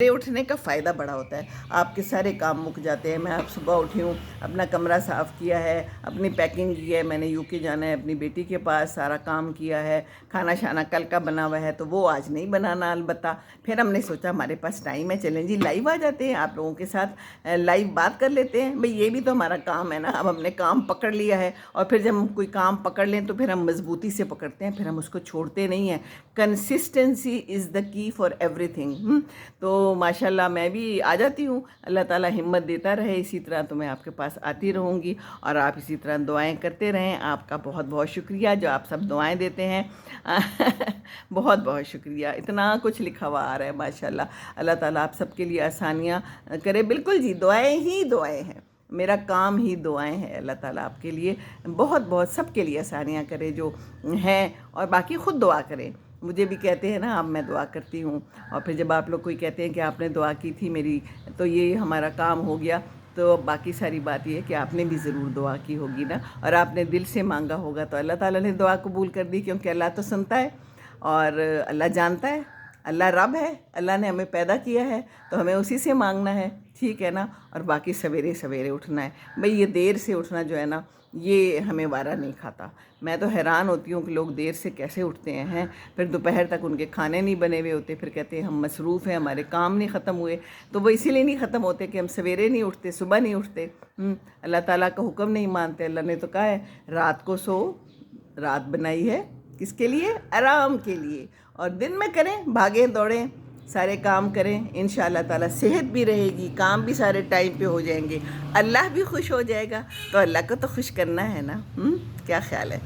اٹھنے کا فائدہ بڑا ہوتا ہے، آپ کے سارے کام مک جاتے ہیں۔ میں اب صبح اٹھی ہوں، اپنا کمرہ صاف کیا ہے، اپنی پیکنگ کی ہے، میں نے یو کے جانا ہے اپنی بیٹی کے پاس، سارا کام کیا ہے، کھانا شانا کل کا بنا ہوا ہے تو وہ آج نہیں بنانا البتہ۔ پھر ہم نے سوچا ہمارے پاس ٹائم ہے، چلیں جی لائیو آ جاتے ہیں، آپ لوگوں کے ساتھ لائیو بات کر لیتے ہیں۔ بھئی یہ بھی تو ہمارا کام ہے نا، اب ہم نے کام پکڑ لیا ہے، اور پھر جب ہم کوئی کام پکڑ لیں تو پھر ہم مضبوطی سے پکڑتے ہیں، پھر ہم اس کو چھوڑتے نہیں ہیں۔ کنسسٹنسی از دا کی فار ایوری تھنگ۔ تو ماشاءاللہ میں بھی آ جاتی ہوں، اللہ تعالیٰ ہمت دیتا رہے اسی طرح، تو میں آپ کے پاس آتی رہوں گی، اور آپ اسی طرح دعائیں کرتے رہیں۔ آپ کا بہت بہت شکریہ جو آپ سب دعائیں دیتے ہیں۔ بہت بہت شکریہ، اتنا کچھ لکھا ہوا آ رہا ہے ماشاءاللہ۔ اللہ تعالیٰ آپ سب کے لیے آسانیاں کرے۔ بالکل جی، دعائیں ہی دعائیں ہیں، میرا کام ہی دعائیں ہیں۔ اللہ تعالیٰ آپ کے لیے بہت بہت سب کے لیے آسانیاں کرے جو ہیں، اور باقی خود دعا کریں۔ مجھے بھی کہتے ہیں نا اب میں دعا کرتی ہوں، اور پھر جب آپ لوگ کوئی کہتے ہیں کہ آپ نے دعا کی تھی میری تو یہ ہمارا کام ہو گیا، تو باقی ساری بات یہ ہے کہ آپ نے بھی ضرور دعا کی ہوگی نا، اور آپ نے دل سے مانگا ہوگا تو اللہ تعالیٰ نے دعا قبول کر دی، کیونکہ اللہ تو سنتا ہے اور اللہ جانتا ہے، اللہ رب ہے، اللہ نے ہمیں پیدا کیا ہے تو ہمیں اسی سے مانگنا ہے، ٹھیک ہے نا۔ اور باقی سویرے سویرے اٹھنا ہے۔ بھئی یہ دیر سے اٹھنا جو ہے نا، یہ ہمیں وارہ نہیں کھاتا۔ میں تو حیران ہوتی ہوں کہ لوگ دیر سے کیسے اٹھتے ہیں، پھر دوپہر تک ان کے کھانے نہیں بنے ہوئے ہوتے، پھر کہتے ہیں ہم مصروف ہیں، ہمارے کام نہیں ختم ہوئے۔ تو وہ اسی لیے نہیں ختم ہوتے کہ ہم سویرے نہیں اٹھتے، صبح نہیں اٹھتے، اللہ تعالیٰ کا حکم نہیں مانتے۔ اللہ نے تو کہا ہے رات کو سو، رات بنائی ہے کس کے لیے؟ آرام کے لیے، اور دن میں کریں، بھاگیں دوڑیں، سارے کام کریں، انشاءاللہ تعالیٰ صحت بھی رہے گی، کام بھی سارے ٹائم پہ ہو جائیں گے، اللہ بھی خوش ہو جائے گا۔ تو اللہ کو تو خوش کرنا ہے نا، کیا خیال ہے؟